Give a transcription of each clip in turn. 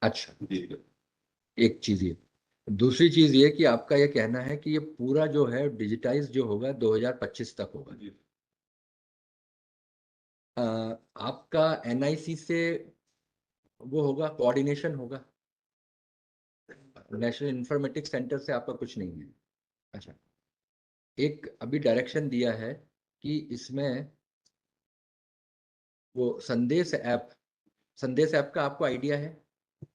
अच्छा, एक चीज ये, दूसरी चीज ये कि आपका ये कहना है कि ये पूरा जो है डिजिटाइज जो होगा 2025 तक होगा। आपका एनआईसी से वो होगा, कोऑर्डिनेशन होगा? नेशनल इंफॉर्मेटिक्स सेंटर से आपका कुछ नहीं है? अच्छा, एक अभी डायरेक्शन दिया है कि इसमें वो संदेश ऐप का आपको आइडिया है?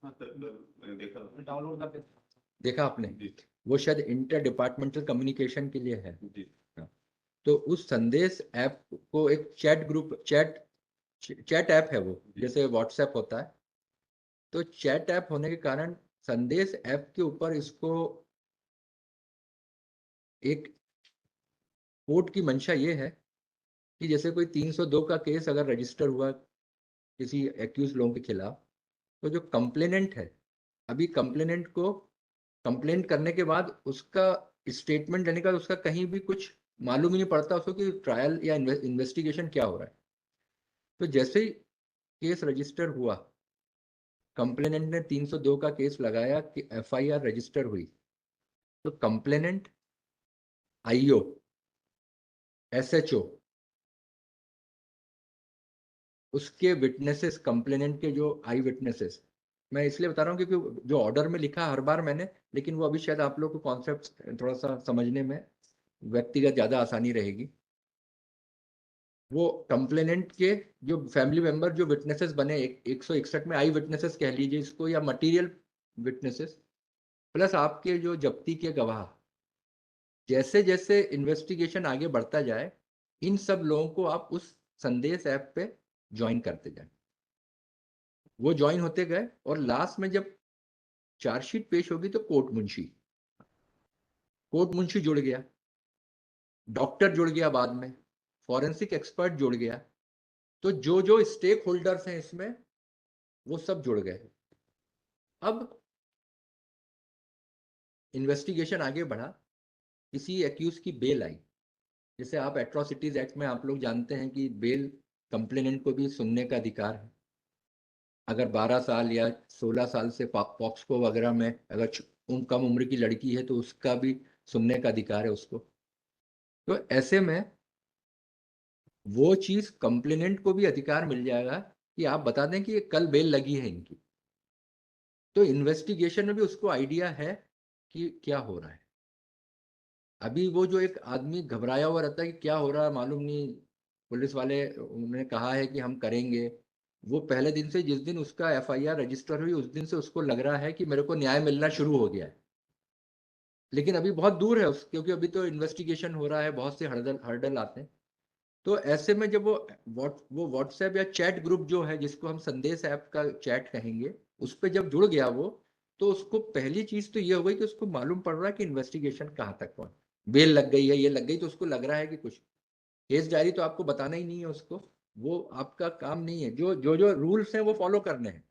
डाउनलोड करके देखा आपने? वो शायद इंटर डिपार्टमेंटल कम्युनिकेशन के लिए है। हाँ। तो उस संदेश ऐप को एक चैट ऐप है वो, जैसे व्हाट्सएप होता है। तो चैट ऐप होने के कारण संदेश ऐप के ऊपर इसको एक कोर्ट की मंशा ये है कि जैसे कोई 302 का केस अगर रजिस्टर हुआ किसी एक्यूज लोगों के खिलाफ, तो जो कंप्लेनेंट है, अभी कंप्लेनेंट को कंप्लेंट करने के बाद उसका स्टेटमेंट लेने का उसका कहीं भी कुछ मालूम ही नहीं पड़ता उसको कि ट्रायल या इन्वेस्टिगेशन क्या हो रहा है। तो जैसे ही केस रजिस्टर हुआ, कंप्लेनेंट ने 302 का केस लगाया कि एफआईआर रजिस्टर हुई, तो कंप्लेनेंट, आईओ, एसएचओ, उसके विटनेसेस, कंप्लेनेंट के जो आई विटनेसेस, मैं इसलिए बता रहा हूँ क्योंकि जो ऑर्डर में लिखा हर बार मैंने, लेकिन वो अभी शायद आप लोग को कॉन्सेप्ट थोड़ा सा समझने में व्यक्तिगत ज़्यादा आसानी रहेगी। वो कंप्लेनेंट के जो फैमिली मेंबर जो विटनेसेस बने 161 में, आई विटनेसेस कह लीजिए इसको या मटेरियल विटनेसेस, प्लस आपके जो जब्ती के गवाह, जैसे जैसे इन्वेस्टिगेशन आगे बढ़ता जाए इन सब लोगों को आप उस संदेश ऐप पे ज्वाइन करते जाए। वो ज्वाइन होते गए और लास्ट में जब चार्जशीट पेश होगी तो कोर्ट मुंशी जुड़ गया, डॉक्टर जुड़ गया, बाद में फॉरेंसिक एक्सपर्ट जुड़ गया। तो जो जो स्टेक होल्डर्स हैं इसमें वो सब जुड़ गए। अब इन्वेस्टिगेशन आगे बढ़ा, किसी एक्यूज की बेल आई। जैसे आप एट्रोसिटीज एक्ट में आप लोग जानते हैं कि बेल कंप्लेनेंट को भी सुनने का अधिकार है। अगर 12 साल या 16 साल से पॉक्सको वगैरह में अगर कम उम्र की लड़की है तो उसका भी सुनने का अधिकार है उसको। तो ऐसे में वो चीज कंप्लेनेंट को भी अधिकार मिल जाएगा कि आप बता दें कि ये कल बेल लगी है इनकी। तो इन्वेस्टिगेशन में भी उसको आइडिया है कि क्या हो रहा है। अभी वो जो एक आदमी घबराया हुआ रहता है कि क्या हो रहा है मालूम नहीं, पुलिस वाले उन्होंने कहा है कि हम करेंगे, वो पहले दिन से, जिस दिन उसका एफआईआर रजिस्टर हुई उस दिन से उसको लग रहा है कि मेरे को न्याय मिलना शुरू हो गया है। लेकिन अभी बहुत दूर है क्योंकि अभी तो इन्वेस्टिगेशन हो रहा है, बहुत से हर्डल हर्डल आते हैं। तो ऐसे में जब वो व्हाट्सएप या चैट ग्रुप जो है जिसको हम संदेश ऐप का चैट कहेंगे, उस पर जब जुड़ गया वो, तो उसको पहली चीज तो ये हो गई कि उसको मालूम पड़ रहा है कि इन्वेस्टिगेशन कहाँ तक पहुंच, बेल लग गई है, ये लग गई, तो उसको लग रहा है कि कुछ केस डायरी तो आपको बताना ही नहीं है उसको, वो आपका काम नहीं है। जो जो जो रूल्स हैं वो फॉलो करने हैं,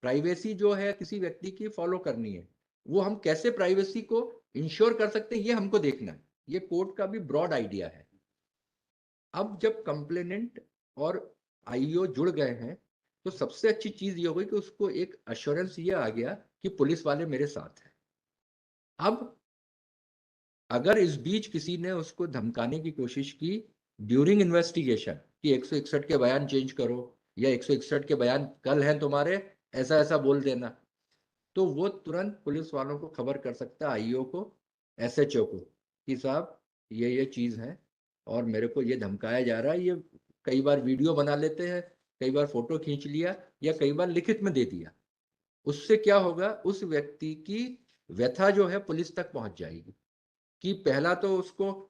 प्राइवेसी जो है किसी व्यक्ति की फॉलो करनी है। वो हम कैसे प्राइवेसी को इंश्योर कर सकते हैं ये हमको देखना है। ये कोर्ट का भी ब्रॉड आइडिया है। अब जब कंप्लेनेंट और आईओ जुड़ गए हैं तो सबसे अच्छी चीज ये हो गई कि उसको एक अश्योरेंस ये आ गया कि पुलिस वाले मेरे साथ हैं। अब अगर इस बीच किसी ने उसको धमकाने की कोशिश की ड्यूरिंग इन्वेस्टिगेशन कि 161 के बयान चेंज करो या 161 के बयान कल हैं तुम्हारे, ऐसा ऐसा बोल देना, तो वो तुरंत पुलिस वालों को खबर कर सकता है, आईओ को, एसएचओ को, कि साहब ये चीज है और मेरे को ये धमकाया जा रहा है। ये कई बार वीडियो बना लेते हैं, कई बार फोटो खींच लिया या कई बार लिखित में दे दिया। उससे क्या होगा, उस व्यक्ति की व्यथा जो है पुलिस तक पहुंच जाएगी कि पहला तो उसको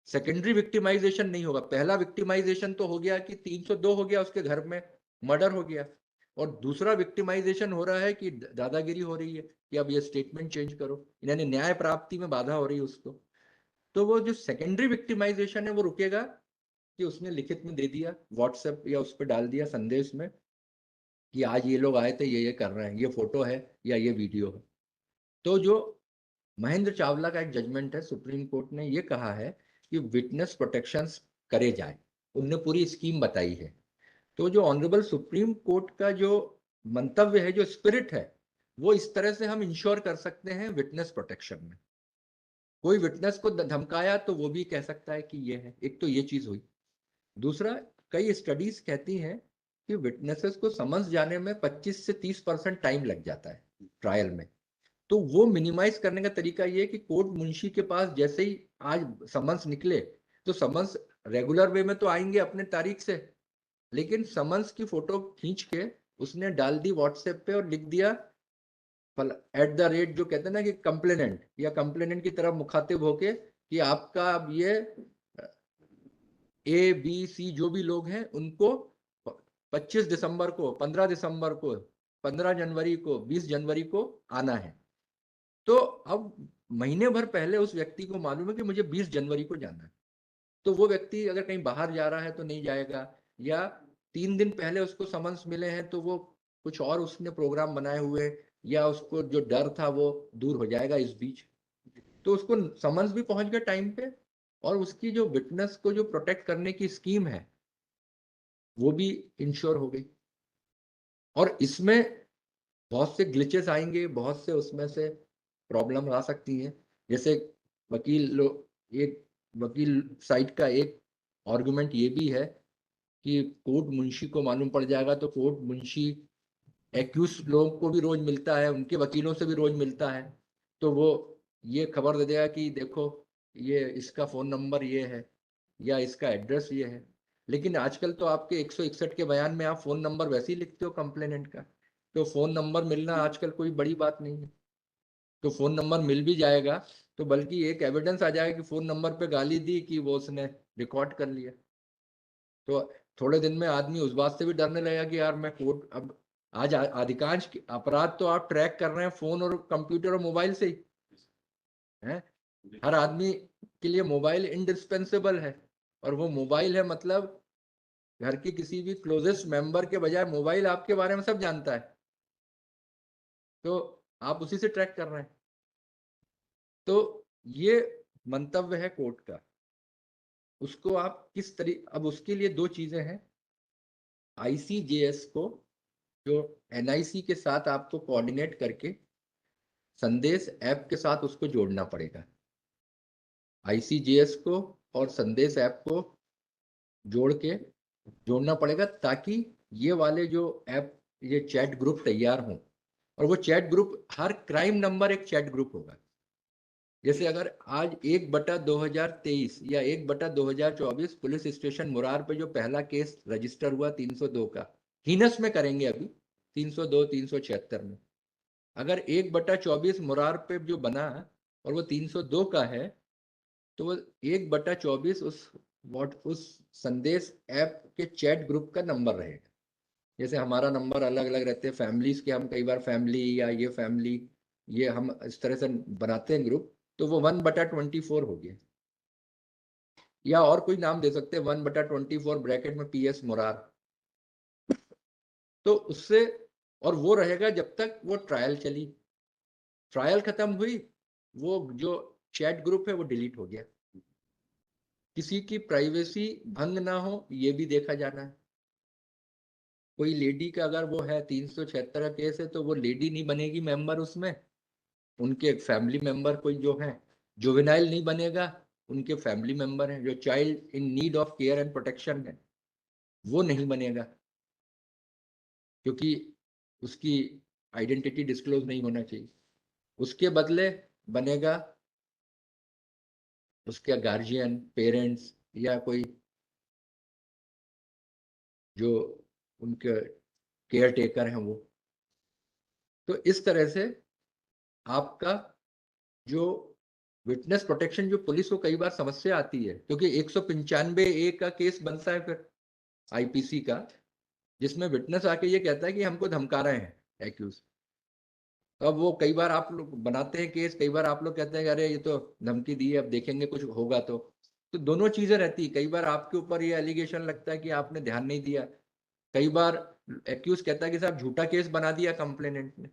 सेकेंडरी विक्टिमाइजेशन नहीं होगा। पहला विक्टिमाइजेशन तो हो गया कि 302 हो गया, उसके घर में मर्डर हो गया, और दूसरा विक्टिमाइजेशन हो रहा है कि दादागिरी हो रही है कि अब ये स्टेटमेंट चेंज करो, यानी न्याय प्राप्ति में बाधा हो रही है उसको। तो वो जो सेकेंडरी विक्टिमाइजेशन है वो रुकेगा कि उसने लिखित में दे दिया, व्हाट्सएप या उस पर डाल दिया संदेश में कि आज ये लोग आए थे, ये कर रहे हैं, ये फोटो है या ये वीडियो है। तो जो महेंद्र चावला का एक जजमेंट है, सुप्रीम कोर्ट ने ये कहा है कि विटनेस प्रोटेक्शंस करे जाए, उनने पूरी स्कीम बताई है। तो जो ऑनरेबल सुप्रीम कोर्ट का जो मंतव्य है, जो स्पिरिट है, वो इस तरह से हम इंश्योर कर सकते हैं विटनेस प्रोटेक्शन में। कोई विटनेस को धमकाया तो वो भी कह सकता है कि ये है, एक तो ये चीज हुई। दूसरा, कई स्टडीज कहती हैं कि विटनेसेस को समझ जाने में 25 से 30% टाइम लग जाता है ट्रायल में। तो वो मिनिमाइज करने का तरीका ये है कि कोर्ट मुंशी के पास जैसे ही आज समन्स निकले, तो समन्स रेगुलर वे में तो आएंगे अपने तारीख से, लेकिन समन्स की फोटो खींच के उसने डाल दी व्हाट्सएप पे और लिख दिया @ जो कहते हैं ना कि कंप्लेनेंट, या कंप्लेनेंट की तरफ मुखातिब होके कि आपका अब ये ABC जो भी लोग हैं उनको 25 दिसंबर को, 15 दिसंबर को, 15 जनवरी को, 20 जनवरी को आना है। तो अब महीने भर पहले उस व्यक्ति को मालूम है कि मुझे 20 जनवरी को जाना है, तो वो व्यक्ति अगर कहीं बाहर जा रहा है तो नहीं जाएगा, या 3 दिन पहले उसको समन्स मिले हैं तो वो कुछ और उसने प्रोग्राम बनाए हुए, या उसको जो डर था वो दूर हो जाएगा इस बीच। तो उसको समन्स भी पहुंच गया टाइम पे, और उसकी जो विटनेस को जो प्रोटेक्ट करने की स्कीम है वो भी इंश्योर हो गई। और इसमें बहुत से ग्लिचेस आएंगे, बहुत से उसमें से प्रॉब्लम आ सकती हैं। जैसे वकील लोग, एक वकील साइड का एक आर्गुमेंट ये भी है कि कोर्ट मुंशी को मालूम पड़ जाएगा, तो कोर्ट मुंशी एक्यूज लोगों को भी रोज मिलता है, उनके वकीलों से भी रोज मिलता है, तो वो ये खबर दे देगा कि देखो ये इसका फोन नंबर ये है, या इसका एड्रेस ये है। लेकिन आजकल तो आपके 161 के बयान में आप फोन नंबर वैसे ही लिखते हो कंप्लेनेंट का, तो फोन नंबर मिलना आजकल कोई बड़ी बात नहीं है। तो फोन नंबर मिल भी जाएगा तो बल्कि एक एविडेंस आ जाएगा कि फोन नंबर पे गाली दी कि वो उसने रिकॉर्ड कर लिया। तो थोड़े दिन में आदमी उस बात से भी डरने लगेगा कि यार मैं कोर्ट, अब आज अधिकांश अपराध तो आप ट्रैक कर रहे हैं फोन और कंप्यूटर और मोबाइल से ही है। हर आदमी के लिए मोबाइल इंडिस्पेंसेबल है, और वो मोबाइल है मतलब घर के किसी भी क्लोजेस्ट मेंबर के बजाय मोबाइल आपके बारे में सब जानता है, तो आप उसी से ट्रैक कर रहे हैं। तो ये मंतव्य है कोर्ट का, उसको आप किस तरीके, अब उसके लिए दो चीजें हैं। ICJS को, जो NIC के साथ आपको कोऑर्डिनेट करके संदेश ऐप के साथ उसको जोड़ना पड़ेगा। ICJS को और संदेश ऐप को जोड़ना पड़ेगा, ताकि ये वाले जो ऐप, ये चैट ग्रुप तैयार हों। और वो चैट ग्रुप, हर क्राइम नंबर एक चैट ग्रुप होगा। जैसे अगर आज 1/2023 या 1/2024 पुलिस स्टेशन मुरार पे जो पहला केस रजिस्टर हुआ 302 का, हीनस में करेंगे अभी 302 376 में, अगर 1/24 मुरार पे जो बना और वो 302 का है, तो वो 1/24 उस संदेश ऐप के चैट ग्रुप का नंबर रहेगा। जैसे हमारा नंबर अलग अलग रहते हैं फैमिलीज के, हम कई बार फैमिली या ये फैमिली, ये हम इस तरह से बनाते हैं ग्रुप, तो वो 1/24 हो गया। या और कोई नाम दे सकते हैं, 1/24 ब्रैकेट में PS मुरार। तो उससे, और वो रहेगा जब तक वो ट्रायल चली। ट्रायल खत्म हुई, वो जो चैट ग्रुप है वो डिलीट हो गया। किसी की प्राइवेसी भंग ना हो ये भी देखा जाना है। कोई लेडी का अगर वो है 376 का केस है, तो वो लेडी नहीं बनेगी मेंबर उसमें, उनके फैमिली मेंबर कोई जो है। जुवेनाइल नहीं बनेगा, उनके फैमिली मेंबर हैं। जो child in need of care and protection है वो नहीं बनेगा, क्योंकि उसकी आइडेंटिटी डिस्क्लोज नहीं होना चाहिए। उसके बदले बनेगा उसके गार्जियन, पेरेंट्स, या कोई जो उनके केयर टेकर हैं वो। तो इस तरह से आपका जो विटनेस प्रोटेक्शन, जो पुलिस को कई बार समस्या आती है, क्योंकि 195A का केस बनता है फिर IPC का, जिसमें विटनेस आके ये कहता है कि हमको धमका रहे हैं एक्यूज। अब वो कई बार आप लोग बनाते हैं केस, कई बार आप लोग कहते हैं कि अरे ये तो धमकी दी है, अब देखेंगे कुछ होगा तो दोनों चीजें रहती है। कई बार आपके ऊपर ये एलिगेशन लगता है कि आपने ध्यान नहीं दिया, कई बार एक्यूज कहता है कि साहब झूठा केस बना दिया कंप्लेनेंट ने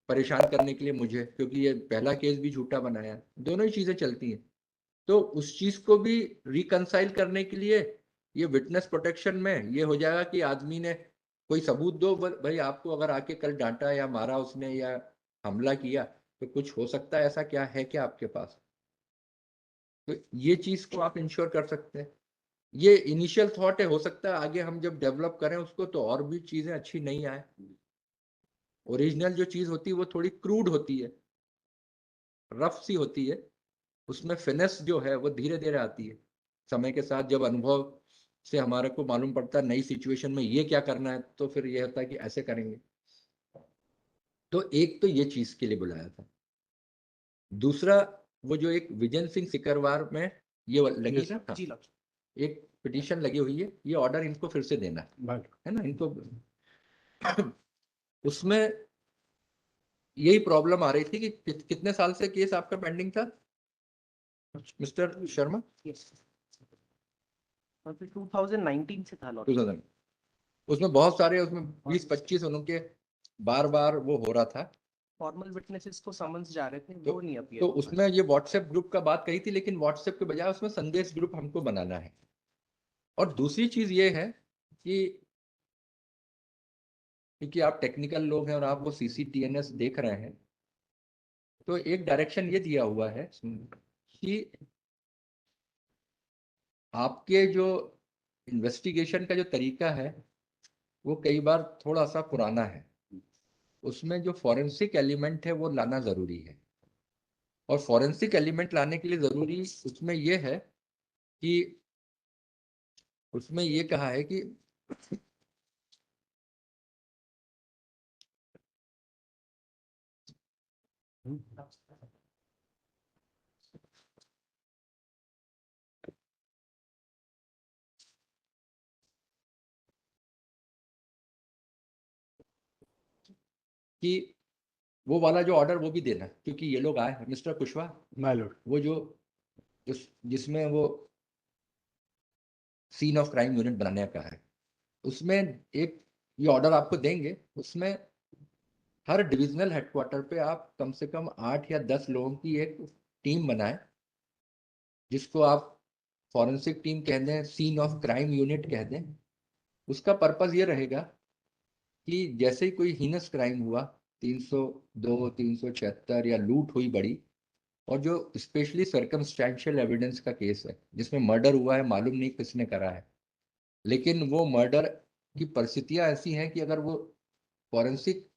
परेशान करने के लिए मुझे, क्योंकि ये पहला केस भी झूठा बनाया। दोनों ही चीजें चलती हैं। तो उस चीज को भी रिकंसाइल करने के लिए ये विटनेस प्रोटेक्शन में ये हो जाएगा कि आदमी ने कोई सबूत दो भाई, आपको अगर आके कल डांटा या मारा उसने या हमला किया तो कुछ हो सकता है, ऐसा क्या है क्या आपके पास? तो ये चीज को आप इंश्योर कर सकते हैं। ये इनिशियल थॉट है, हो सकता है आगे हम जब डेवलप करें उसको तो और भी चीजें अच्छी नहीं आए। ओरिजिनल जो चीज होती है वो थोड़ी क्रूड होती है, रफ सी होती है, उसमें फिनेस जो है वो धीरे धीरे आती है। समय के साथ जब अनुभव से हमारे को मालूम पड़ता है नई सिचुएशन में ये क्या करना है, तो फिर ये होता है कि ऐसे करेंगे। तो एक तो ये चीज के लिए बुलाया था। दूसरा, वो जो एक विजन सिंह सिकरवार में ये लगी ना, हाँ, एक पिटीशन लगी हुई है, ये ऑर्डर इनको फिर से देना है ना इनको। उसमें यही प्रॉब्लम आ रही थी कि कितने साल से केस आपका पेंडिंग था मिस्टर शर्मा? 2019 से था लॉर्ड। 2000, उसमें बहुत सारे, उसमें 20-25 उनके बार बार वो हो रहा था। फॉर्मल विटनेसेस को समन्स जा रहे थे, वो नहीं अपीयर तो उसमें ये व्हाट्सएप ग्रुप का बात कही थी, लेकिन व्हाट्सएप के बजाय उसमें संदेश ग्रुप हमको बनाना है। और दूसरी चीज ये है कि क्योंकि आप टेक्निकल लोग हैं और आप वो CCTNS देख रहे हैं, तो एक डायरेक्शन ये दिया हुआ है कि आपके जो इन्वेस्टिगेशन का जो तरीका है वो कई बार थोड़ा सा पुराना है। उसमें जो फॉरेंसिक एलिमेंट है वो लाना जरूरी है। और फॉरेंसिक एलिमेंट लाने के लिए जरूरी उसमें ये है कि उसमें ये कहा है कि कि वो वाला जो ऑर्डर वो भी देना, क्योंकि ये लोग आए हैं मिस्टर कुशवाहा माय लॉर्ड, वो जो जिसमें वो सीन ऑफ क्राइम यूनिट बनाने का है, उसमें एक ये ऑर्डर आपको देंगे। उसमें हर डिविजनल हेडक्वार्टर पे आप कम से कम 8 या 10 लोगों की एक टीम बनाएं, जिसको आप फॉरेंसिक टीम कह दें, सीन ऑफ क्राइम यूनिट कह दें। उसका पर्पस ये रहेगा कि जैसे ही कोई हीनस क्राइम हुआ, 302, 376 या लूट हुई बड़ी, और जो स्पेशली सर्कमस्टेंशियल एविडेंस का केस है जिसमें मर्डर हुआ है, मालूम नहीं किसने करा है, लेकिन वो मर्डर की परिस्थितियां ऐसी हैं कि अगर वो फॉरेंसिक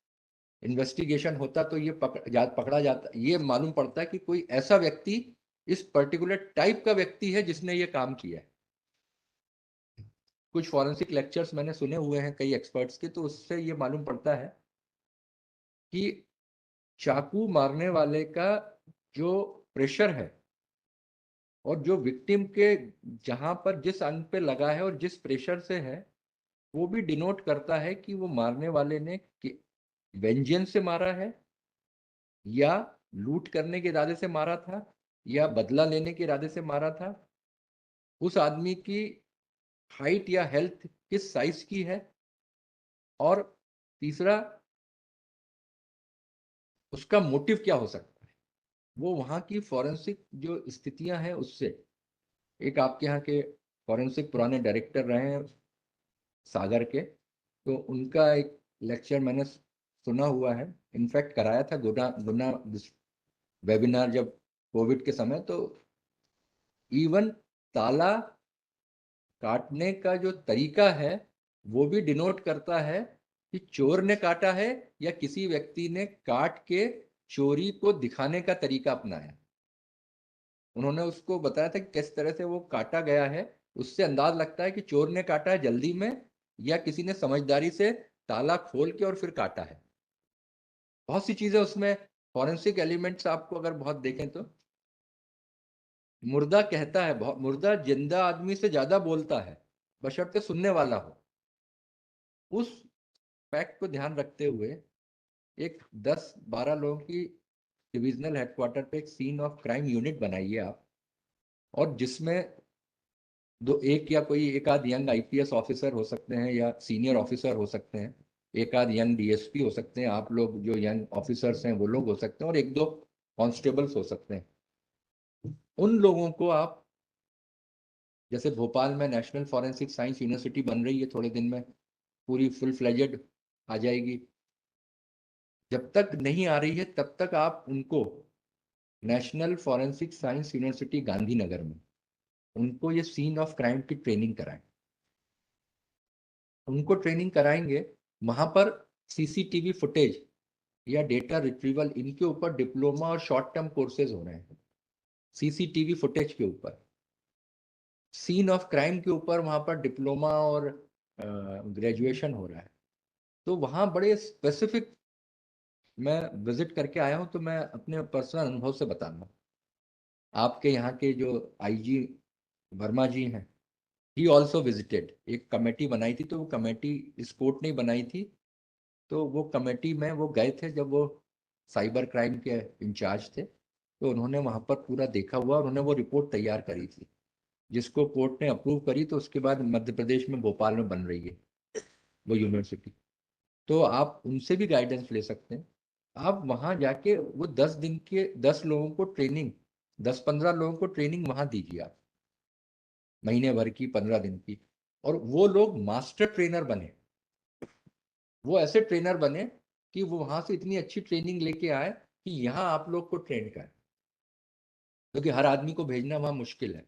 इन्वेस्टिगेशन होता तो ये पकड़ा जाता, ये मालूम पड़ता है कि कोई ऐसा व्यक्ति, इस पर्टिकुलर टाइप का व्यक्ति है जिसने ये काम किया है। कुछ फॉरेंसिक लेक्चर्स मैंने सुने हुए हैं कई एक्सपर्ट्स के, तो उससे ये मालूम पड़ता है कि चाकू मारने वाले का जो प्रेशर है और जो विक्टिम के जहां पर जिस अंग पे लगा है और जिस प्रेशर से है, वो भी डिनोट करता है कि वो मारने वाले ने वेंजेंस से मारा है, या लूट करने के इरादे से मारा था, या बदला लेने के इरादे से मारा था। उस आदमी की हाइट या हेल्थ किस साइज की है, और तीसरा उसका मोटिव क्या हो सकता है। वो वहाँ की फॉरेंसिक जो स्थितियां हैं उससे, एक आपके यहाँ के फॉरेंसिक पुराने डायरेक्टर रहे हैं सागर के, तो उनका एक लेक्चर मैंने सुना हुआ है, इनफैक्ट कराया था गुना गुना वेबिनार जब कोविड के समय। तो इवन ताला काटने का जो तरीका है वो भी डिनोट करता है कि चोर ने काटा है या किसी व्यक्ति ने काट के चोरी को दिखाने का तरीका अपनाया। उन्होंने उसको बताया था कि किस तरह से वो काटा गया है, उससे अंदाज लगता है कि चोर ने काटा है जल्दी में या किसी ने समझदारी से ताला खोल के और फिर काटा है। बहुत सी चीजें उसमें फॉरेंसिक एलिमेंट्स आपको अगर बहुत देखें तो, मुर्दा कहता है, बहुत मुर्दा जिंदा आदमी से ज्यादा बोलता है बशर्ते सुनने वाला हो। उस फैक्ट को ध्यान रखते हुए एक 10-12 लोगों की डिविजनल हेडक्वार्टर पे एक सीन ऑफ क्राइम यूनिट बनाइए आप, और जिसमें दो एक या कोई एक आध यंग IPS ऑफिसर हो सकते हैं या सीनियर ऑफिसर हो सकते हैं, एक आध यंग DSP हो सकते हैं, आप लोग जो यंग ऑफिसर्स हैं वो लोग हो सकते हैं, और एक दो कॉन्स्टेबल्स हो सकते हैं। उन लोगों को आप, जैसे भोपाल में नेशनल फॉरेंसिक साइंस यूनिवर्सिटी बन रही है थोड़े दिन में, पूरी फुल फ्लेजेड आ जाएगी। जब तक नहीं आ रही है तब तक आप उनको national forensic science university Gandhinagar में उनको ये सीन ऑफ क्राइम की ट्रेनिंग कराएं। उनको ट्रेनिंग कराएंगे, वहां पर सीसीटीवी फुटेज या डेटा रिट्रीवल इनके ऊपर डिप्लोमा और शॉर्ट टर्म कोर्सेज हो रहे हैं। सीसीटीवी फुटेज के ऊपर, सीन ऑफ क्राइम के ऊपर वहां पर डिप्लोमा और ग्रेजुएशन हो रहा है। तो वहाँ बड़े स्पेसिफिक, मैं विजिट करके आया हूँ तो मैं अपने पर्सनल अनुभव से बताऊंगा। आपके यहाँ के जो आईजी वर्मा जी हैं, ही ऑल्सो विजिटेड, एक कमेटी बनाई थी, तो वो कमेटी इस कोर्ट ने बनाई थी, तो वो कमेटी में वो गए थे जब वो साइबर क्राइम के इंचार्ज थे, तो उन्होंने वहाँ पर पूरा देखा हुआ और उन्होंने वो रिपोर्ट तैयार करी थी, जिसको कोर्ट ने अप्रूव करी। तो उसके बाद मध्य प्रदेश में भोपाल में बन रही है वो यूनिवर्सिटी। तो आप उनसे भी गाइडेंस ले सकते हैं। आप वहाँ जाके वो 10 दिन के 10 लोगों को ट्रेनिंग, 10-15 लोगों को ट्रेनिंग वहाँ दीजिए आप, महीने भर की, 15 दिन की। और वो लोग मास्टर ट्रेनर बने, वो ऐसे ट्रेनर बने कि वो वहाँ से इतनी अच्छी ट्रेनिंग लेके आए कि यहाँ आप लोग को ट्रेन करें, क्योंकि हर आदमी को भेजना वहाँ मुश्किल है।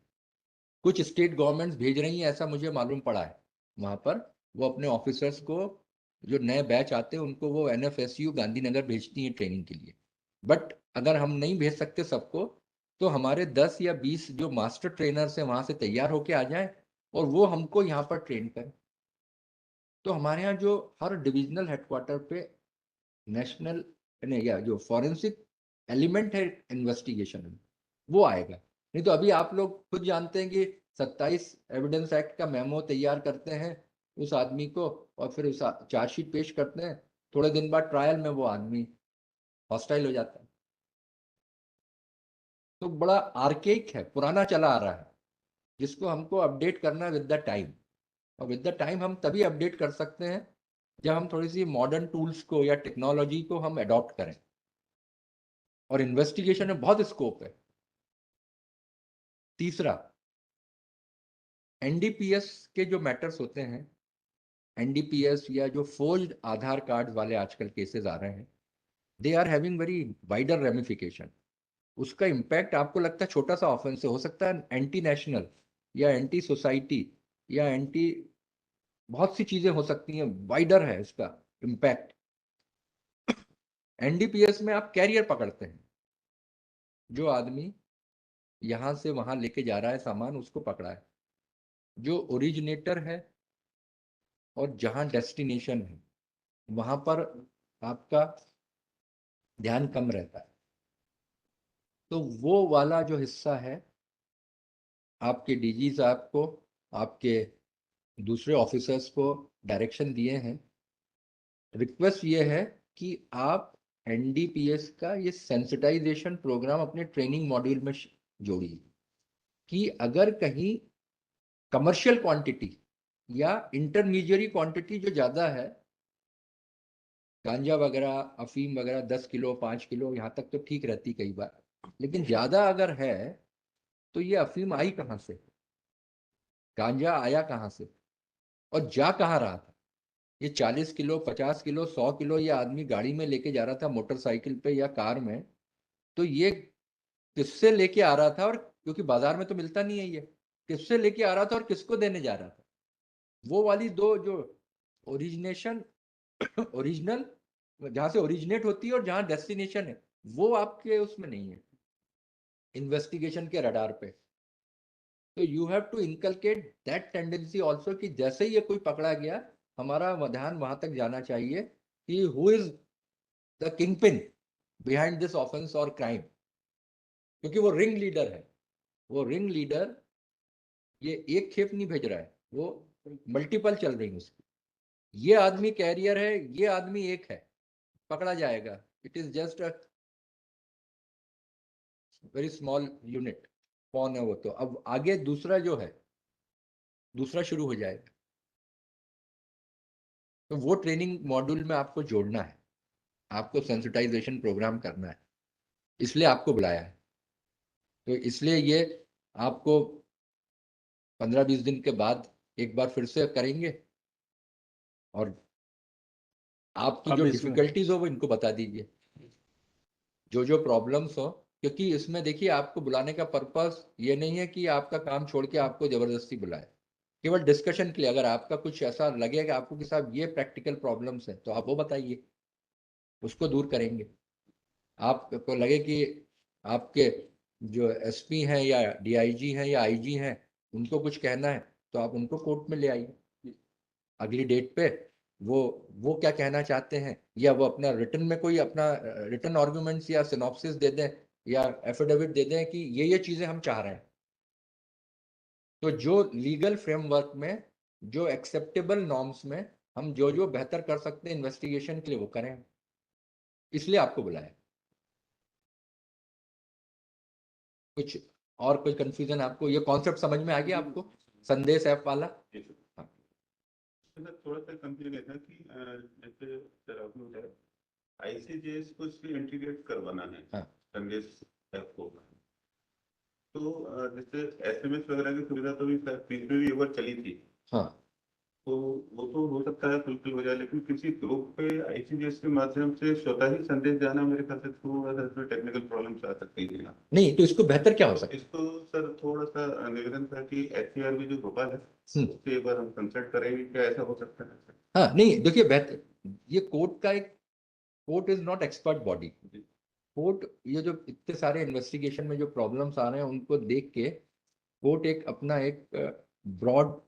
कुछ स्टेट गवर्नमेंट्स भेज रही हैं, ऐसा मुझे मालूम पड़ा है। वहाँ पर वो अपने ऑफिसर्स को, जो नए बैच आते हैं उनको वो एनएफएसयू गांधीनगर भेजती हैं ट्रेनिंग के लिए। बट अगर हम नहीं भेज सकते सबको, तो हमारे 10 या 20 जो मास्टर ट्रेनर्स हैं वहाँ से तैयार होके आ जाएं और वो हमको यहाँ पर ट्रेन करें। तो हमारे यहाँ जो हर डिविजनल हेडक्वार्टर पे नेशनल नहीं, या जो फॉरेंसिक एलिमेंट है इन्वेस्टिगेशन में, वो आएगा। नहीं तो अभी आप लोग खुद जानते हैं कि 27 एविडेंस एक्ट का मेमो तैयार करते हैं उस आदमी को, और फिर उस चार्जशीट पेश करते हैं, थोड़े दिन बाद ट्रायल में वो आदमी हॉस्टाइल हो जाता है। तो बड़ा आर्केक है, पुराना चला आ रहा है, जिसको हमको अपडेट करना विद द टाइम। और विद द टाइम हम तभी अपडेट कर सकते हैं जब हम थोड़ी सी मॉडर्न टूल्स को या टेक्नोलॉजी को हम अडॉप्ट करें। और इन्वेस्टिगेशन में बहुत स्कोप है। तीसरा, एनडीपीएस के जो मैटर्स होते हैं, एनडीपीएस या जो फोर्ज्ड आधार कार्ड वाले आजकल केसेस आ रहे हैं, they are having very wider ramification. उसका इम्पैक्ट आपको लगता है छोटा सा ऑफेंस से हो सकता है, एंटी नेशनल या एंटी सोसाइटी या एंटी, बहुत सी चीजें हो सकती हैं, वाइडर है इसका इम्पैक्ट। एनडीपीएस में आप कैरियर पकड़ते हैं, जो आदमी यहां से वहां लेके जा रहा है सामान, उसको पकड़ा है। जो ओरिजिनेटर है और जहां डेस्टिनेशन है, वहां पर आपका ध्यान कम रहता है। तो वो वाला जो हिस्सा है, आपके डीजी साहब को, आपके दूसरे ऑफिसर्स को डायरेक्शन दिए हैं। रिक्वेस्ट ये है कि आप एनडीपीएस का ये सेंसिटाइजेशन प्रोग्राम अपने ट्रेनिंग मॉड्यूल में जोड़िए, कि अगर कहीं कमर्शियल क्वांटिटी या इंटरमीडिएरी क्वांटिटी जो ज़्यादा है, गांजा वगैरह, अफीम वगैरह 10 किलो 5 किलो यहाँ तक तो ठीक रहती कई बार, लेकिन ज़्यादा अगर है तो ये अफीम आई कहाँ से, गांजा आया कहाँ से, और जा कहाँ रहा था। ये 40 किलो 50 किलो 100 किलो ये आदमी गाड़ी में लेके जा रहा था, मोटरसाइकिल पे या कार में, तो ये किससे लेके आ रहा था, और क्योंकि बाजार में तो मिलता नहीं है, ये किससे लेके आ रहा था और किसको देने जा रहा था। वो वाली दो जो ओरिजिनेशन, ओरिजिनल, जहां से ओरिजिनेट होती है और जहां डेस्टिनेशन है, वो आपके उसमें नहीं है इन्वेस्टिगेशन के रडार पे। तो you have to inculcate that tendency also, कि जैसे ही ये कोई पकड़ा गया, हमारा ध्यान वहां तक जाना चाहिए कि who is the king pin behind this offence और क्राइम। क्योंकि वो रिंग लीडर है, वो रिंग लीडर ये एक खेप नहीं भेज रहा है, वो मल्टीपल चल रही है उसकी। ये आदमी कैरियर है, ये आदमी एक है, पकड़ा जाएगा। It is just a very small unit. कौन है वो, तो अब आगे दूसरा जो है, दूसरा शुरू हो जाएगा। तो वो ट्रेनिंग मॉड्यूल में आपको जोड़ना है, आपको सेंसिटाइजेशन प्रोग्राम करना है, इसलिए आपको बुलाया है। तो इसलिए ये आपको 15-20 दिन के बाद एक बार फिर से करेंगे। और आपकी जो डिफिकल्टीज हो वो इनको बता दीजिए, जो प्रॉब्लम्स हो, क्योंकि इसमें देखिए आपको बुलाने का पर्पस ये नहीं है कि आपका काम छोड़ के आपको जबरदस्ती बुलाए, केवल डिस्कशन के लिए। अगर आपका कुछ ऐसा लगेगा आपको कि साहब ये प्रैक्टिकल प्रॉब्लम्स है तो आप वो बताइए, उसको दूर करेंगे। आपको लगे कि आपके जो एसपी हैं या डीआईजी हैं या आईजी हैं उनको कुछ कहना है तो आप उनको कोर्ट में ले आइए अगली डेट पे, वो क्या कहना चाहते हैं, या वो अपना रिटर्न में कोई अपना रिटर्न आर्गुमेंट्स या सिनॉप्सिस दे दें या एफिडेविट दे दें कि ये चीजें हम चाह रहे हैं। तो जो लीगल फ्रेमवर्क में, जो एक्सेप्टेबल नॉर्म्स में हम जो बेहतर कर सकते हैं इन्वेस्टिगेशन के लिए वो करें, इसलिए आपको बुलाया। कुछ और कोई कंफ्यूजन आपको, ये कॉन्सेप्ट समझ में आ गया आपको, संदेश ऐप वाला? हाँ। थोड़ा सा कंफ्यूजन है कि जैसे सर आपने बताया आईसीजेएस को इसमें इंटीग्रेट करवाना है। हाँ। संदेश ऐप को, तो जैसे एसएमएस वगैरह की सुविधा तो भी बीच में भी एक बार चली थी। हाँ। तो वो तो हो सकता है फुलफिल हो जाए, लेकिन किसी ग्रुप पे आईसीजेएस के माध्यम से स्वतः ही संदेश जाना मेरे ख्याल से थोड़ा सा इसमें टेक्निकल प्रॉब्लम्स आ सकती है। नहीं तो इसको बेहतर क्या हो सकता है? इसको सर थोड़ा सा निवेदन था कि एचसीआरबी जो भोपाल है उससे एक बार हम कंसल्ट करेंगे, क्या ऐसा हो सकता है? हाँ नहीं देखिए, बेहतर ये कोर्ट का एक, court is not expert body. Court ये जो इतने सारे इन्वेस्टिगेशन में जो प्रॉब्लम्स आ रहे हैं उनको देख के कोर्ट एक अपना एक ब्रॉड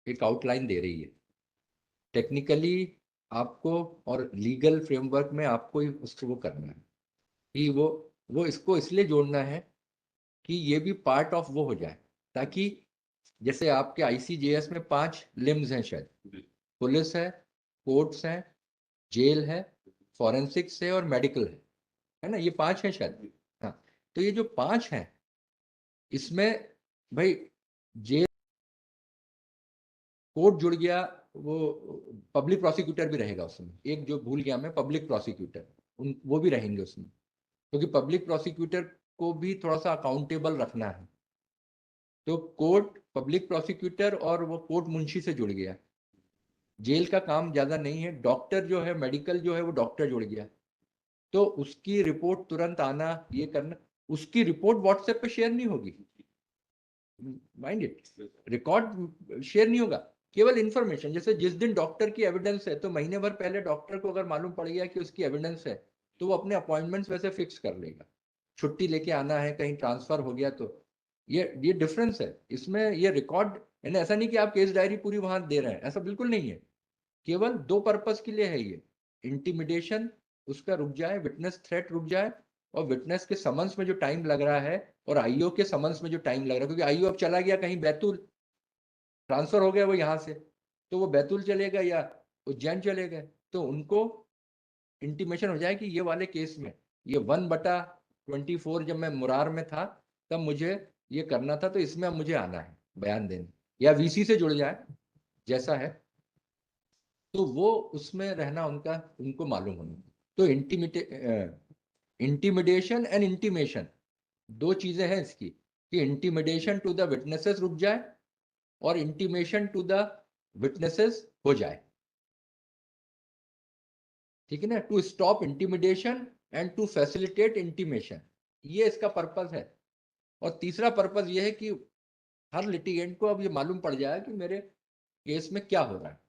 एक आउटलाइन दे रही है। टेक्निकली आपको और लीगल फ्रेमवर्क में आपको ही उसको वो करना है कि वो इसको इसलिए जोड़ना है कि ये भी पार्ट ऑफ वो हो जाए, ताकि जैसे आपके आईसीजेएस में 5 लिम्स हैं शायद, पुलिस है, कोर्ट्स हैं, जेल है, फॉरेंसिक्स है और मेडिकल है ना, ये 5 हैं शायद। हाँ, तो ये जो 5 हैं इसमें भाई जेल, कोर्ट जुड़ गया, वो पब्लिक प्रोसिक्यूटर भी रहेगा उसमें, एक जो भूल गया मैं, पब्लिक प्रोसिक्यूटर, उन वो भी रहेंगे उसमें, क्योंकि पब्लिक प्रोसिक्यूटर को भी थोड़ा सा अकाउंटेबल रखना है। तो कोर्ट, पब्लिक प्रोसिक्यूटर और वो कोर्ट मुंशी से जुड़ गया। जेल का काम ज्यादा नहीं है, डॉक्टर जो है, मेडिकल जो है वो डॉक्टर जुड़ गया, तो उसकी रिपोर्ट तुरंत आना, ये करना, उसकी रिपोर्ट व्हाट्सएप पे शेयर नहीं होगी, माइंड इट, रिकॉर्ड शेयर नहीं होगा, केवल इंफॉर्मेशन। जैसे जिस दिन डॉक्टर की एविडेंस है तो महीने भर पहले डॉक्टर को अगर मालूम पड़ गया कि उसकी एविडेंस है तो वो अपने अपॉइंटमेंट्स वैसे फिक्स कर लेगा। छुट्टी लेके आना है, कहीं ट्रांसफर हो गया तो ये डिफरेंस है इसमें। ये रिकॉर्ड यानी ऐसा नहीं कि आप केस डायरी पूरी वहां दे रहे हैं, ऐसा बिल्कुल नहीं है। केवल 2 पर्पस के लिए है ये, इंटिमिडेशन उसका रुक जाए, विटनेस थ्रेट रुक जाए, और विटनेस के समन्स में जो टाइम लग रहा है और आईओ के समन्स में जो टाइम लग रहा है, क्योंकि आईओ अब चला गया कहीं बैतूल, ट्रांसफर हो गया वो यहाँ से, तो वो बैतूल चलेगा या उज्जैन चले गए, तो उनको इंटीमेशन हो जाए कि ये वाले केस में, ये 1/24 जब मैं मुरार में था तब मुझे ये करना था, तो इसमें अब मुझे आना है बयान देने, या वीसी से जुड़ जाए जैसा है, तो वो उसमें रहना उनका, उनको मालूम होना। तो इंटिमिडेशन एंड इंटीमेशन 2 चीजें हैं इसकी, कि इंटिमिडेशन टू द विटनेसेस रुक जाए और इंटीमेशन टू द विटनेसेस हो जाए, ठीक है ना, to stop intimidation and to facilitate intimation, ये इसका पर्पस है। और तीसरा पर्पस ये है कि हर लिटिगेंट को अब ये मालूम पड़ जाए कि मेरे केस में क्या हो रहा है।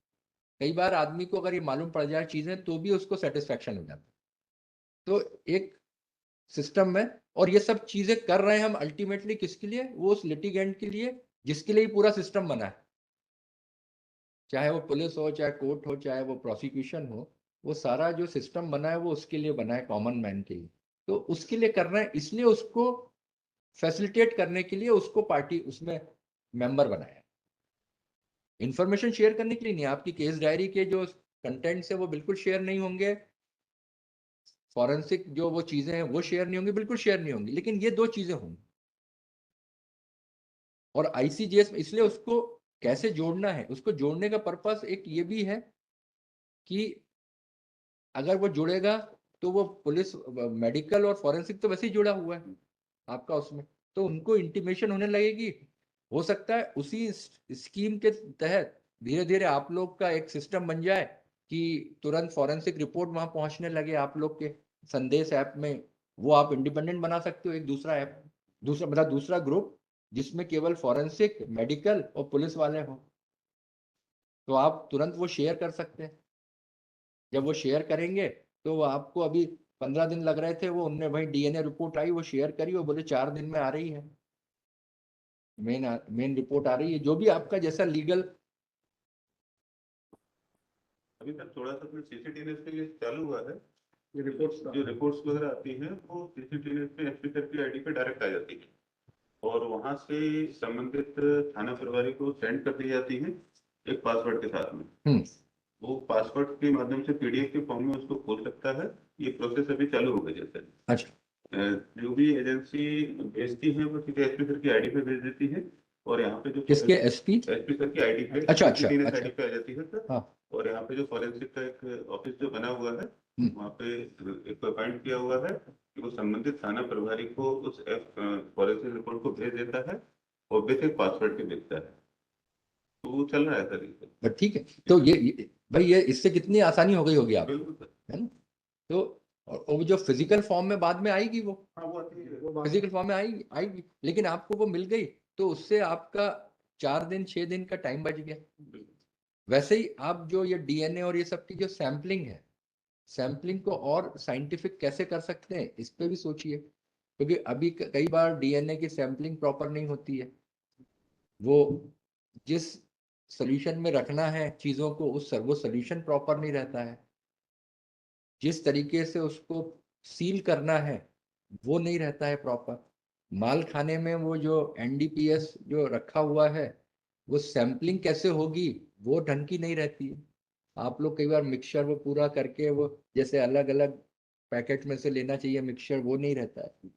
कई बार आदमी को अगर ये मालूम पड़ जाए चीजें तो भी उसको सेटिस्फेक्शन हो जाता है। तो एक सिस्टम में, और ये सब चीजें कर रहे हैं हम अल्टीमेटली किसके लिए, वो उस लिटिगेंट के लिए जिसके लिए पूरा सिस्टम बना है, चाहे वो पुलिस हो, चाहे कोर्ट हो, चाहे वो प्रोसिक्यूशन हो, वो सारा जो सिस्टम बना है वो उसके लिए बना है, कॉमन मैन के लिए। तो उसके लिए कर रहे हैं, इसलिए उसको फैसिलिटेट करने के लिए उसको पार्टी उसमें मेंबर बनाया। इंफॉर्मेशन शेयर करने के लिए नहीं, आपकी केस डायरी के जो कंटेंट्स है वो बिल्कुल शेयर नहीं होंगे, फॉरेंसिक जो वो चीजें हैं वो शेयर नहीं होंगी, बिल्कुल शेयर नहीं होंगी, लेकिन ये 2 चीजें होंगी। और आईसीजेएस में इसलिए उसको कैसे जोड़ना है, उसको जोड़ने का पर्पस एक ये भी है कि अगर वो जुड़ेगा तो वो पुलिस, मेडिकल और फॉरेंसिक तो वैसे ही जुड़ा हुआ है आपका उसमें, तो उनको इंटीमेशन होने लगेगी, हो सकता है उसी स्कीम के तहत धीरे धीरे आप लोग का एक सिस्टम बन जाए कि तुरंत फॉरेंसिक रिपोर्ट वहां पहुंचने लगे आप लोग के संदेश ऐप में, वो आप इंडिपेंडेंट बना सकते हो एक दूसरा ऐप, दूसरा मतलब दूसरा ग्रुप जिसमें केवल फॉरेंसिक, मेडिकल और पुलिस वाले हो, तो आप तुरंत वो शेयर कर सकते हैं। जब वो शेयर करेंगे तो वो आपको अभी 15 दिन लग रहे थे, वो उनने भाई डीएनए रिपोर्ट आई, वो शेयर करी, वो बोले 4 दिन में आ रही है, मेन रिपोर्ट आ रही है, जो भी आपका जैसा लीगल। अभी तक थोड़ा सा सीसीटीवी पे ये चालू हुआ है, ये रिपोर्ट्स जो रिपोर्ट्स वगैरह आती हैं वो सीसीटीवी पे एसपी सर की आईडी पे डायरेक्ट आ जाती है और वहां से संबंधित थाना प्रभारी को सेंड कर दी जाती है एक पासवर्ड के साथ में। वो पासवर्ड के माध्यम से पीडीएफ के फॉर्म में उसको खोल सकता है। ये प्रोसेस अभी चालू हो गया जैसे। अच्छा। जो भी एजेंसी भेजती है वो सीधे एसपी सर की आईडी पे भेज देती है और यहाँ पे जो किसके एसपी सर की आईडी पे अच्छा आईडी पे आ जाती है सर। हाँ। और यहाँ पे जो फॉरेंसिक का एक ऑफिस जो बना हुआ है वहाँ पे एक अपॉइंट किया हुआ है कि वो संबंधित थाना प्रभारी को उस फॉरेंसिक रिपोर्ट को भेज देता है और बेसिक पासवर्ड पे भेजता है। तो वो चल रहा है सर। ठीक है, तो ये भाई ये इससे कितनी आसानी हो गई होगी आप, बिल्कुल है ना। तो और वो जो फिजिकल फॉर्म में बाद में आएगी वो, हाँ वो आती है, फिजिकल फॉर्म में आएगी, लेकिन आपको वो मिल गई तो उससे आपका 4 दिन 6 दिन का टाइम बच गया। वैसे ही आप जो ये डीएनए और ये सब की जो सैम्पलिंग है, सैम्पलिंग को और साइंटिफिक कैसे कर सकते हैं इस पे भी सोचिए, क्योंकि अभी कई बार डीएनए की सैम्पलिंग प्रॉपर नहीं होती है, वो जिस सोल्यूशन में रखना है चीज़ों को वो सोल्यूशन प्रॉपर नहीं रहता है, जिस तरीके से उसको सील करना है वो नहीं रहता है प्रॉपर। माल खाने में वो जो एनडीपीएस जो रखा हुआ है वो सैम्पलिंग कैसे होगी वो ढंग की नहीं रहती है। आप लोग कई बार मिक्सचर वो पूरा करके वो जैसे अलग अलग पैकेट में से लेना चाहिए मिक्सचर, वो नहीं रहता है।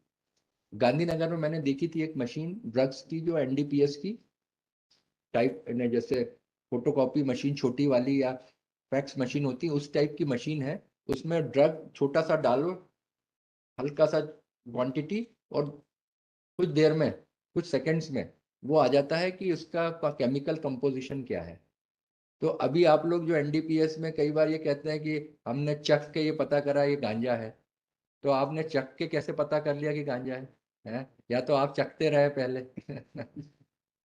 गांधीनगर में मैंने देखी थी एक मशीन ड्रग्स की जो एनडीपीएस की टाइप ने, जैसे फोटोकॉपी मशीन छोटी वाली या फैक्स मशीन होती है उस टाइप की मशीन है, उसमें ड्रग छोटा सा डालो, हल्का सा क्वांटिटी, और कुछ देर में कुछ सेकंड्स में वो आ जाता है कि उसका केमिकल कंपोजिशन क्या है। तो अभी आप लोग जो एनडीपीएस में कई बार ये कहते हैं कि हमने चख के ये पता करा ये गांजा है, तो आपने चख के कैसे पता कर लिया कि गांजा है? या तो आप चखते रहे पहले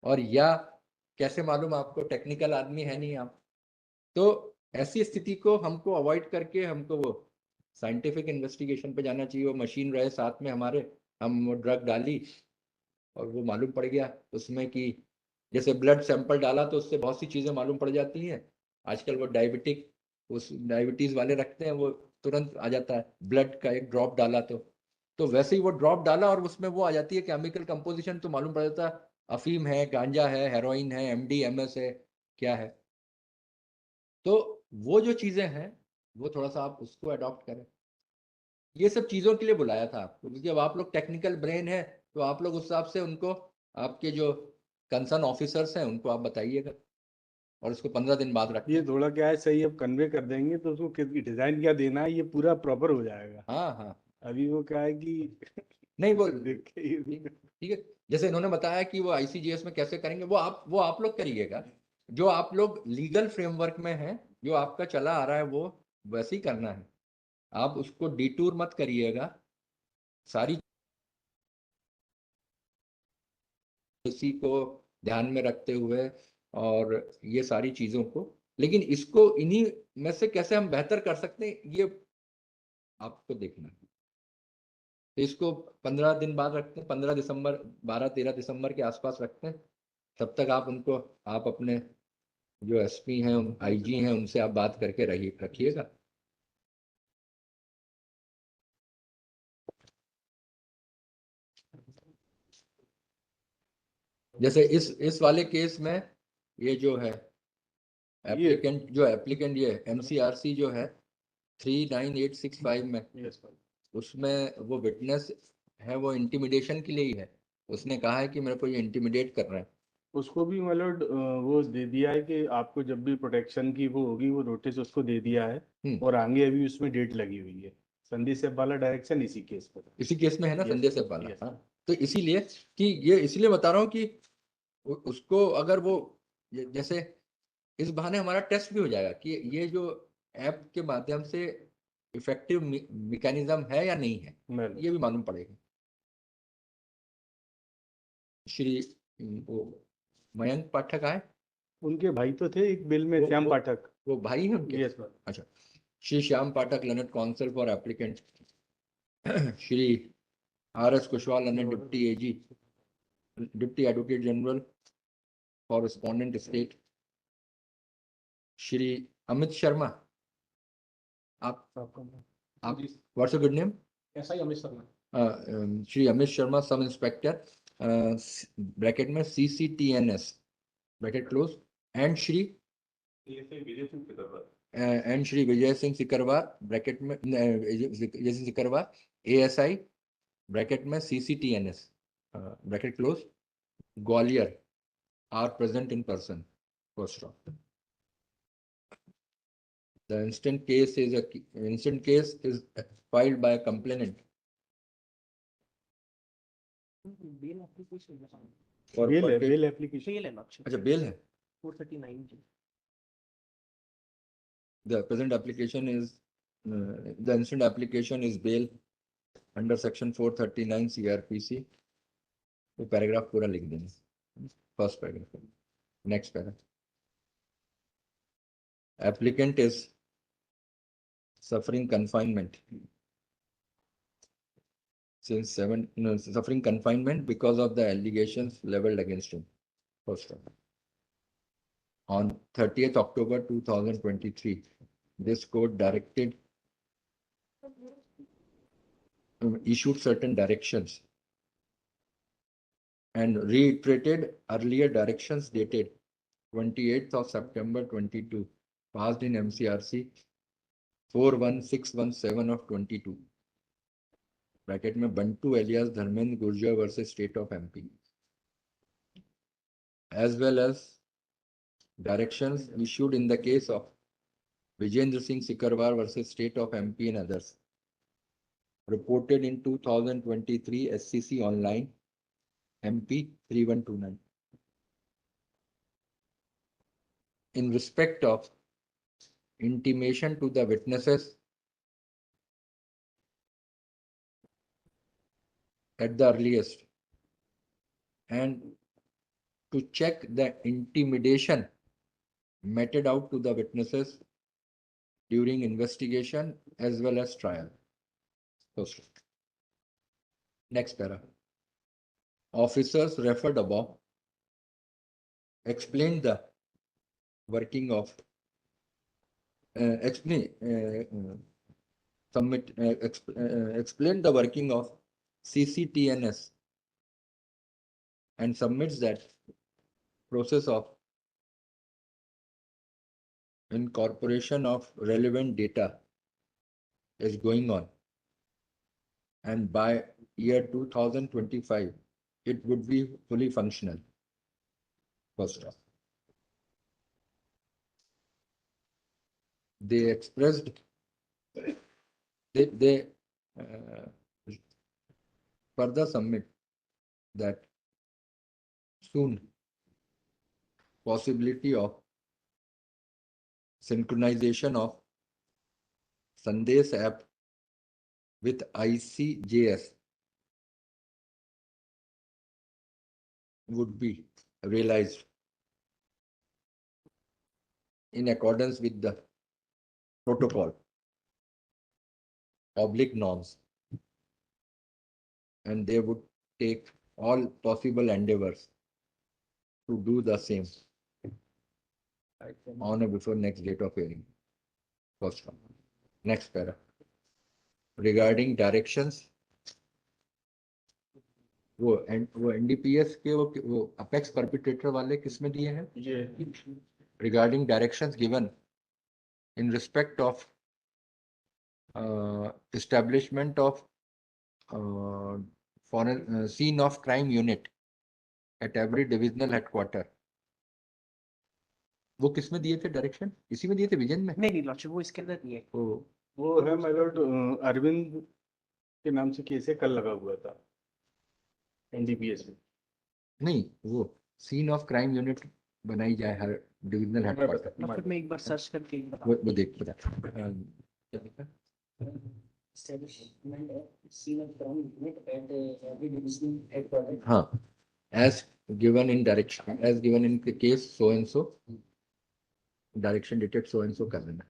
और या कैसे मालूम, आपको टेक्निकल आदमी है नहीं आप। तो ऐसी स्थिति को हमको अवॉइड करके हमको वो साइंटिफिक इन्वेस्टिगेशन पे जाना चाहिए। वो मशीन रहे साथ में हमारे, हम वो ड्रग डाली और वो मालूम पड़ गया उसमें कि जैसे ब्लड सैंपल डाला तो उससे बहुत सी चीज़ें मालूम पड़ जाती हैं। आजकल वो उस डायबिटीज़ वाले रखते हैं, वो तुरंत आ जाता है ब्लड का एक ड्रॉप डाला तो वैसे ही वो ड्रॉप डाला और उसमें वो आ जाती है केमिकल कंपोजिशन, तो मालूम पड़ जाता है अफीम है, गांजा है, हेरोइन है, एमडीएमएस है, क्या है। तो वो जो चीज़ें हैं वो थोड़ा सा आप उसको अडॉप्ट करें। ये सब चीज़ों के लिए बुलाया था आपको, क्योंकि अब आप लोग टेक्निकल ब्रेन है तो आप लोग उस हिसाब से उनको, आपके जो कंसर्न ऑफिसर्स हैं उनको आप बताइएगा और इसको 15 दिन बाद रखिए। ये थोड़ा क्या है, सही अब कन्वे कर देंगे तो उसको डिजाइन क्या देना है ये पूरा प्रॉपर हो जाएगा। हाँ हाँ, अभी वो क्या है कि नहीं वो देख के ही ठीक है, जैसे इन्होंने बताया कि वो आईसीजीएस में कैसे करेंगे वो आप लोग करिएगा, जो आप लोग लीगल फ्रेमवर्क में है, जो आपका चला आ रहा है वो वैसे ही करना है। आप उसको डिटूर मत करिएगा, सारी इसी को ध्यान में रखते हुए और ये सारी चीज़ों को, लेकिन इसको इन्हीं में से कैसे हम बेहतर कर सकते हैं ये आपको देखना है। तो इसको 15 दिन बाद रखते हैं, 15 दिसंबर 12-13 दिसंबर के आसपास रखते हैं। तब तक आप उनको, आप अपने जो एसपी हैं, आईजी हैं, उनसे आप बात करके रखिएगा। जैसे इस वाले केस में ये जो है एप्लीकेंट ये एमसीआरसी जो है 39865 में, उसमें वो विटनेस है, वो इंटिमिडेशन के लिए ही है। उसने कहा है कि मेरे को ये इंटिमिडेट कर रहा है। उसको भी मतलब वो दे दिया है कि आपको जब भी प्रोटेक्शन की वो होगी वो नोटिस उसको दे दिया है और आगे अभी उसमें डेट लगी हुई है। संदीप सेब्बाला डायरेक्शन इसी केस में है ना, संदेश सेब्बाला। हाँ, तो इसीलिए कि ये इसलिए बता रहा हूँ कि उसको अगर वो जैसे इस बहाने हमारा टेस्ट भी हो जाएगा कि ये जो ऐप के माध्यम से इफेक्टिव मैकेनिज्म है या नहीं है, ये भी मालूम पड़ेगा। श्री वो मयंक पाठक आए, उनके भाई तो थे एक बिल में, श्याम पाठक। वो भाई हैं उनके? Yes sir. अच्छा, Shri Shyam Pathak, learned counsel for applicant. Shri R S. Kushwaha, learned deputy AG, deputy advocate general for respondent state. Shri Amit Sharma, आप व्हाट्स योर गुड नेम? ऐसा ही Amit Sharma. Shri Amit Sharma, sub inspector, bracket में CCTNS, bracket close, and Shri Vijay Singh Sikarwar, bracket में विजय सिंह सिकरवार ASI, ब्रैकेट में CCTNS, bracket close, Gwalior, are present in person. First of the instant case is filed by a complainant bail application for bail है, purchase- bail application. Bail है ना अच्छा, bail है। 439 जी। The present application is the instant application is bail under section 439 CRPC। वो paragraph पूरा लिख देंगे, first paragraph. Next paragraph, applicant is suffering confinement suffering confinement because of the allegations leveled against him. First one. On 30th October 2023, this court issued certain directions and reiterated earlier directions dated 28th of September 22, passed in MCRC 41617 of 22, bracket में Bantu alias Dharmendra Gurjar versus state of MP, as well as directions issued in the case of Vijendra Singh Sikarwar versus state of MP and others, reported in 2023 SCC online MP 3129. In respect of intimation to the witnesses at the earliest and to check the intimidation meted out to the witnesses during investigation as well as trial. Next para. Officers referred above explained the working of explained the working of CCTNS and submits that process of incorporation of relevant data is going on, and by year 2025 it would be fully functional. First off, they expressed they further submit that soon possibility of synchronization of Sandesh app with ICJS would be realized in accordance with the protocol, public norms, and they would take all possible endeavors to do the same on or before next date of hearing. First one. Next para. Regarding directions, वो NDPS के वो apex perpetrator वाले किसमें दिए हैं? Regarding directions given in respect of establishment of foreign scene of crime unit at every divisional headquarter, वो किसमें दिए थे डायरेक्शन? इसी में दिए थे, विजन में? नहीं लॉर्डशिप, वो इसके अंदर दिए। वो है माय लॉर्ड, अरविंद के नाम से केस है, कल लगा हुआ था NDPS में। नहीं, वो सीन ऑफ क्राइम यूनिट बनाई जाए हर डिविजनल हेडक्वार्टर। फिर मैं एक बार सर्च करके एक बता वो देख क्या लिखा? establishment of senior from unit at every divisional headquarters. हाँ, as given in direction, as given in the case so and so, direction dated so and so कर देना।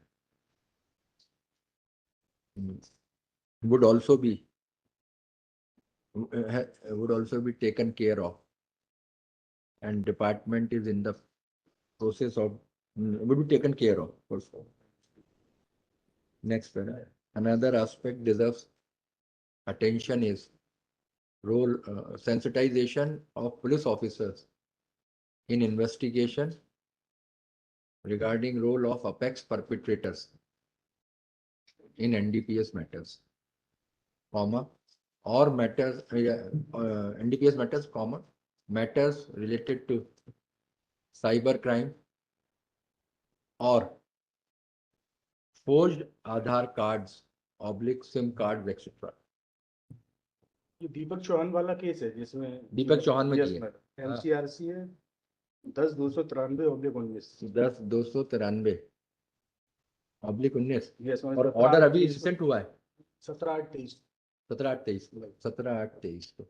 would also be taken care of, and department is in the process of would be taken care of also. Next, another aspect deserves attention is role sensitization of police officers in investigation regarding role of apex perpetrators in NDPS matters, comma, or matters NDPS matters, comma, matters related to cyber crime or forged Aadhaar cards, /SIM cards, etc. ये दीपक चौहान वाला case है जिसमें दीपक चौहान में किया MCRC है 10/293/19 10/293/19 और order अभी recent हुआ है 17/8/23 को।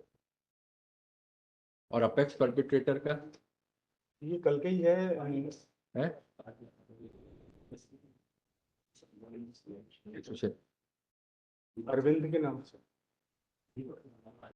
और अपेक्स परपिट्रेटर का ये कल का ही है हैं? अरविंद के नाम से